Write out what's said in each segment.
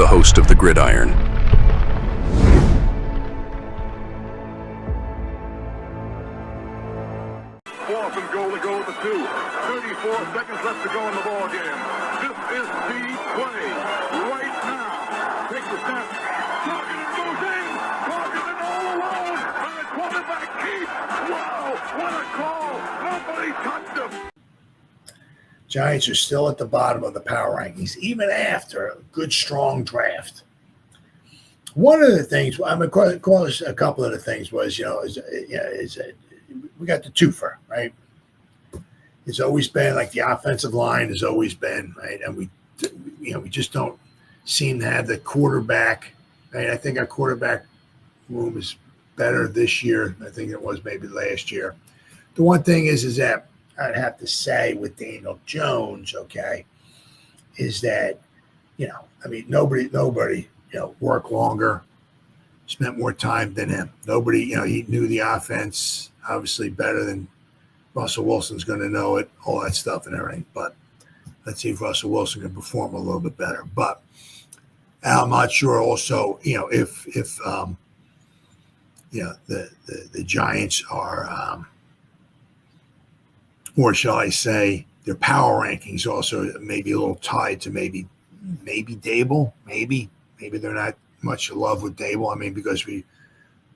host of the Gridiron. Fourth and goal to go with the 2. 34 seconds left to go in the ball game. This is the play right now. Takes the snap. Targeted goes in. Targeted all alone. And the quarterback keeps. Wow, what a call. Nobody touched him. Giants are still at the bottom of the power rankings, even after a good, strong draft. One of the things, I mean, of course, a couple of the things was, we got the twofer, right? It's always been like the offensive line has always been, right? And we just don't seem to have the quarterback, right? I think our quarterback room is better this year than I think it was maybe last year. The one thing is that I'd have to say with Daniel Jones, okay, is that, nobody, worked longer, spent more time than him. Nobody, he knew the offense obviously better than Russell Wilson's going to know it, all that stuff and everything. But let's see if Russell Wilson can perform a little bit better. But I'm not sure also, if the Giants are or shall I say, their power rankings also maybe a little tied to maybe Dable. Maybe they're not much in love with Dable. I mean, because we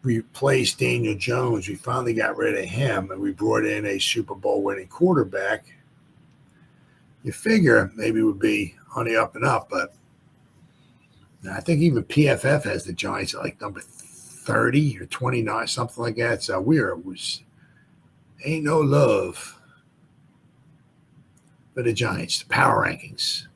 replaced Daniel Jones, we finally got rid of him, and we brought in a Super Bowl winning quarterback. You figure maybe it would be on the up and up, but I think even PFF has the Giants at like number 30 or 29, something like that. So ain't no love for the Giants, the power rankings.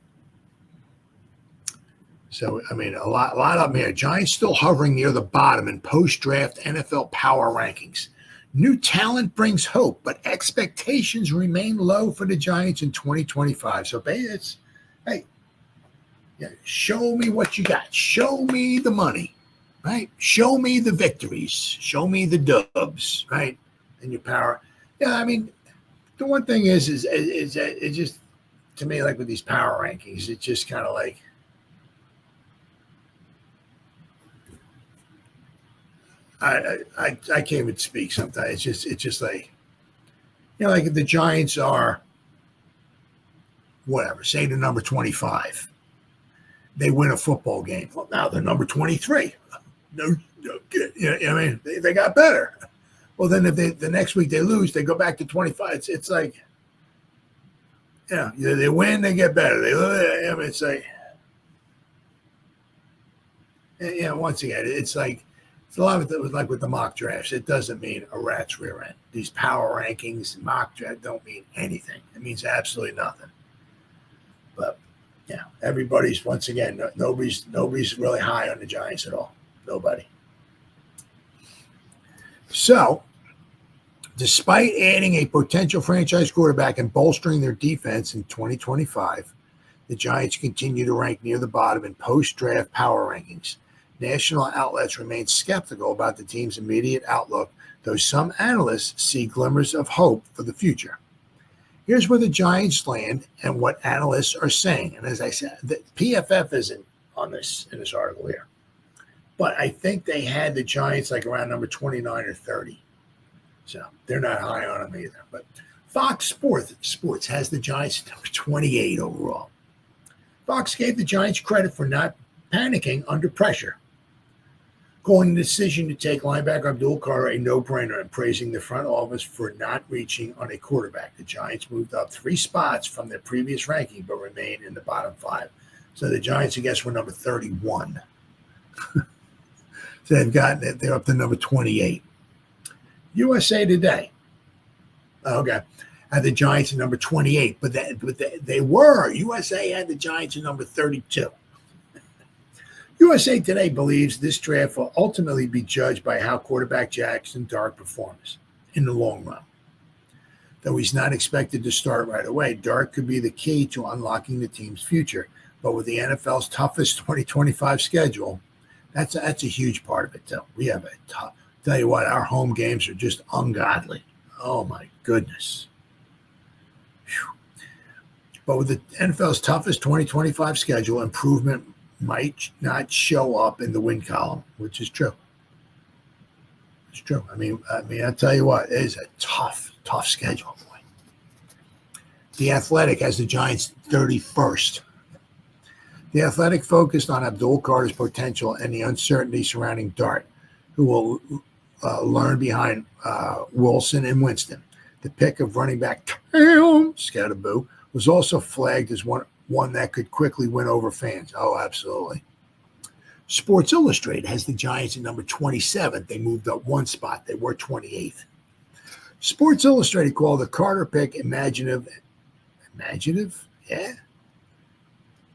So, I mean, a lot of them here. Giants still hovering near the bottom in post-draft NFL power rankings. New talent brings hope, but expectations remain low for the Giants in 2025. So, show me what you got. Show me the money, right? Show me the victories. Show me the dubs, right? And your power. Yeah, I mean, the one thing is that it just, to me, like with these power rankings, it's just kind of like, I can't even speak sometimes. It's just like, like if the Giants are whatever, say the number 25, they win a football game. Well, now they're number 23. They got better. Well, then if the next week they lose, they go back to 25. It's like, they win, they get better. They lose. I mean, it's like, once again, it's like, it's a lot of it like with the mock drafts. It doesn't mean a rat's rear end. These power rankings, mock draft don't mean anything. It means absolutely nothing. But everybody's, once again, nobody's really high on the Giants at all. Nobody. So, despite adding a potential franchise quarterback and bolstering their defense in 2025, the Giants continue to rank near the bottom in post-draft power rankings. National outlets remain skeptical about the team's immediate outlook, though some analysts see glimmers of hope for the future. Here's where the Giants land and what analysts are saying. And as I said, the PFF isn't on this in this article here. But I think they had the Giants like around number 29 or 30. So they're not high on them either. But Fox Sports has the Giants at number 28 overall. Fox gave the Giants credit for not panicking under pressure, calling the decision to take linebacker Abdul Carter a no-brainer and praising the front office for not reaching on a quarterback. The Giants moved up 3 spots from their previous ranking, but remain in the bottom 5. So the Giants, I guess, were number 31. So they're up to number 28. USA Today, had the Giants at number 28, but they were. USA had the Giants at number 32. USA Today believes this draft will ultimately be judged by how quarterback Jackson Dart performs in the long run. Though he's not expected to start right away, Dart could be the key to unlocking the team's future. But with the NFL's toughest 2025 schedule, that's a huge part of it, too. We have tell you what, our home games are just ungodly. Oh, my goodness. Whew. But with the NFL's toughest 2025 schedule, improvement might not show up in the win column, which is true. It's true. I mean, I'll tell you what, it is a tough schedule, boy. The Athletic has the Giants 31st. The Athletic focused on Abdul Carter's potential and the uncertainty surrounding Dart, who will learn behind Wilson and Winston. The pick of running back Scatterboo was also flagged as one that could quickly win over fans. Oh, absolutely. Sports Illustrated has the Giants at number 27. They moved up one spot. They were 28th. Sports Illustrated called the Carter pick imaginative? Yeah.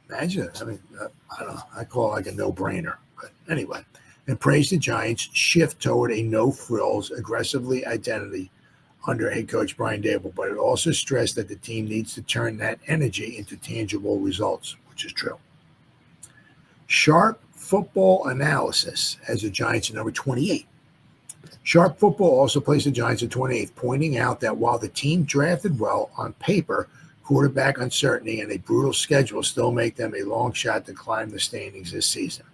Imaginative. I mean, I don't know. I call it like a no-brainer. But anyway, and praised the Giants' shift toward a no-frills, aggressively identity under head coach Brian Daboll, but it also stressed that the team needs to turn that energy into tangible results, which is true. Sharp Football Analysis has the Giants at number 28. Sharp Football also placed the Giants at 28th, pointing out that while the team drafted well on paper, quarterback uncertainty and a brutal schedule still make them a long shot to climb the standings this season.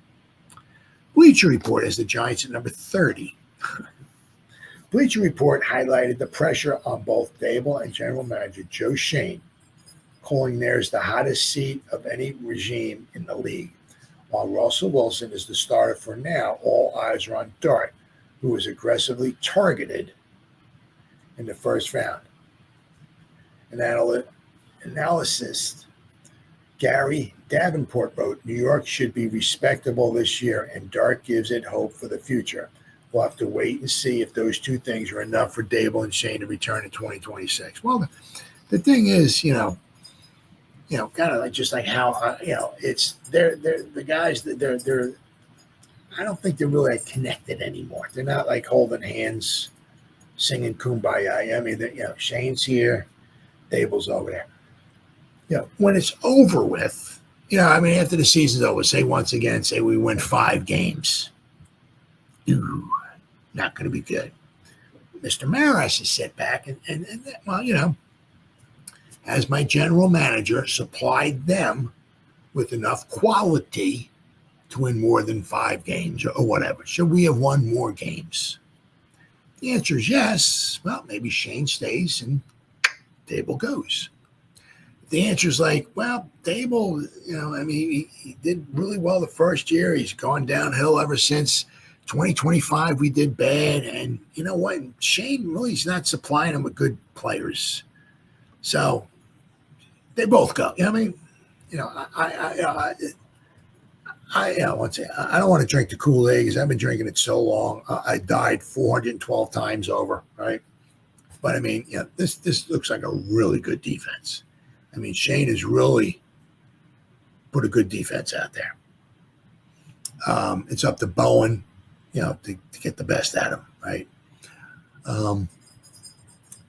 Bleacher Report has the Giants at number 30. Bleacher Report highlighted the pressure on both Daboll and general manager Joe Schoen, calling theirs the hottest seat of any regime in the league. While Russell Wilson is the starter for now, all eyes are on Dart, who was aggressively targeted in the first round. An analyst, Gary Davenport, wrote, New York should be respectable this year, and Dart gives it hope for the future. We'll have to wait and see if those two things are enough for Daboll and Schoen to return in 2026. Well, the thing is, kind of like just like how, it's they're the guys that they're I don't think they're really connected anymore. They're not like holding hands, singing Kumbaya. I mean, Shane's here, Daboll's over there. When it's over with, after the season's over, say we win 5 games. Ooh, not going to be good. Mr. Maras has sat back and as my general manager, supplied them with enough quality to win more than 5 games or whatever. Should we have won more games? The answer is yes. Well, maybe Shane stays and Daboll goes. The answer is Daboll, he did really well the first year. He's gone downhill ever since. 2025, we did bad. And you know what? Shane really is not supplying them with good players. So they both go. I don't want to drink the Kool-Aid because I've been drinking it so long. I died 412 times over, right? But this looks like a really good defense. Shane has really put a good defense out there. It's up to Bowen, to get the best out of him, right?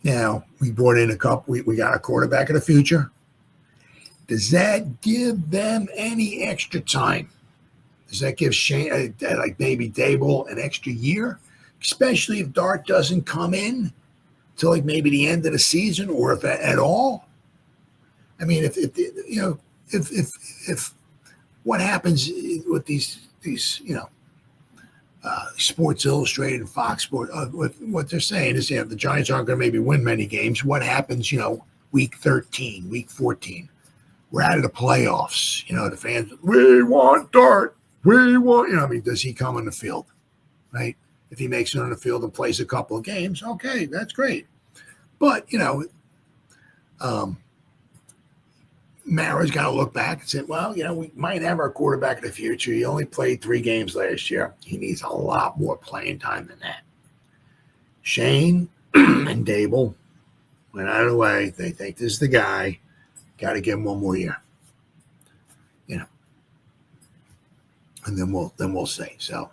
Now we brought in we got a quarterback of the future. Does that give them any extra time? Does that give Shane, like maybe Daboll, an extra year? Especially if Dart doesn't come in till maybe the end of the season, or if at all. If what happens with these Sports Illustrated and Fox Sports, what they're saying is, the Giants aren't going to maybe win many games. What happens, week 13, week 14? We're out of the playoffs. The fans, we want Dart. We want, does he come on the field, right? If he makes it on the field and plays a couple of games, okay, that's great. But, Mara's got to look back and say, we might have our quarterback of the future. He only played 3 games last year. He needs a lot more playing time than that. Shane and Daboll went out of the way. They think this is the guy. Got to give him one more year. And then we'll see. So,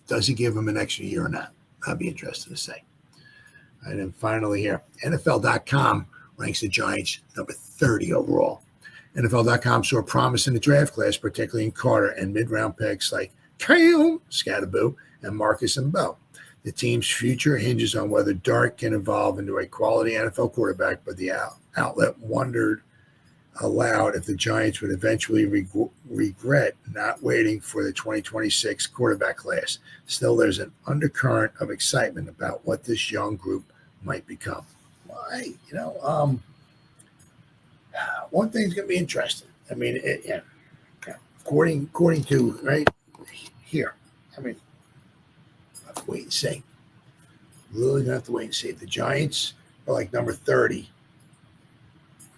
does he give him an extra year or not? I'd be interested to say. And then finally here, NFL.com ranks the Giants number 30 overall. NFL.com saw promise in the draft class, particularly in Carter and mid-round picks like Scatterboo and Marcus and Bell. The team's future hinges on whether Dart can evolve into a quality NFL quarterback, but the outlet wondered aloud if the Giants would eventually regret not waiting for the 2026 quarterback class. Still, there's an undercurrent of excitement about what this young group might become. Why, one thing's going to be interesting. I mean, according to right here, I mean, I have to wait and see. Really gonna have to wait and see. The Giants are like number 30.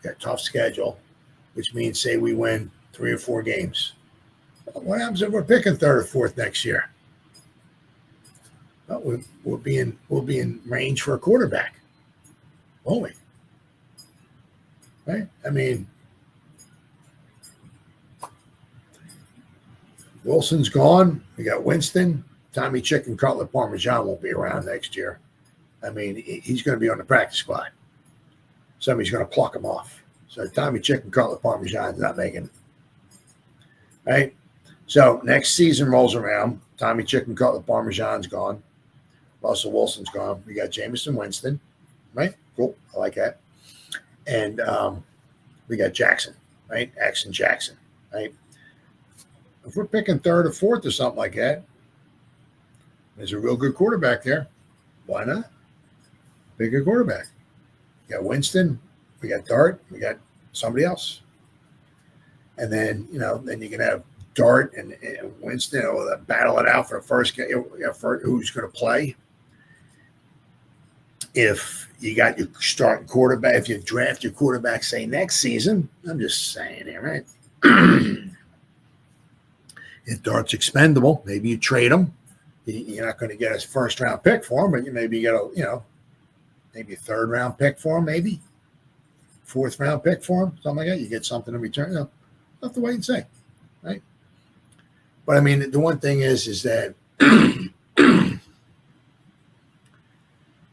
Got a tough schedule, which means say we win 3 or 4 games. What happens if we're picking 3rd or 4th next year? Well, we'll be in range for a quarterback, won't we? Right? I mean, Wilson's gone. We got Winston. Tommy Chicken Cutlet Parmesan won't be around next year. I mean, he's going to be on the practice squad. Somebody's going to pluck him off. So Tommy Chicken Cutlet Parmesan's not making it. Right? So next season rolls around. Tommy Chicken Cutlet Parmesan's gone. Russell Wilson's gone. We got Jameson Winston. Right? Cool. I like that. And we got Jackson. Right? Action Jackson. Right? If we're picking 3rd or 4th or something like that, there's a real good quarterback there. Why not? Pick a quarterback. We got Winston. We got Dart. We got somebody else. And then, then you can have Dart and Winston battle it out for the first game, for who's going to play. If you got your starting quarterback, if you draft your quarterback, say, next season, I'm just saying here, right? If Dart's expendable, maybe you trade him. You're not going to get a 1st-round pick for him, but maybe you get maybe a 3rd-round pick for him, maybe 4th-round pick for him, something like that. You get something in return. You'll have to wait and see, right? But I mean, the one thing is that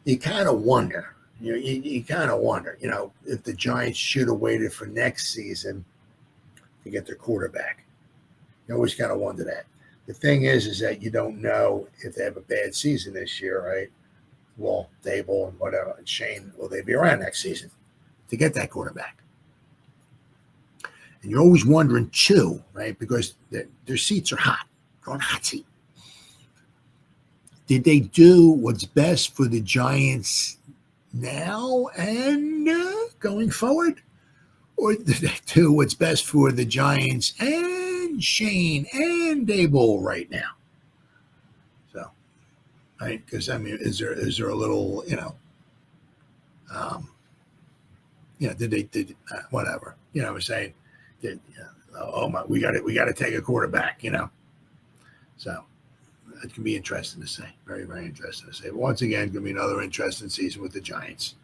you kind of wonder, you kind of wonder, if the Giants should have waited for next season to get their quarterback. You always kind of wonder that. The thing is that you don't know if they have a bad season this year, right? Will Dable and whatever, and Shane, will they be around next season to get that quarterback? And you're always wondering, too, right? Because their seats are hot. They're on a hot seat. Did they do what's best for the Giants now and going forward? Or did they do what's best for the Giants and Shane and Dable right now? So, right? Because I mean, is there a little, did whatever? I was saying, we got to take a quarterback, So it can be interesting to say. Very, very interesting to say. But once again, going to be another interesting season with the Giants.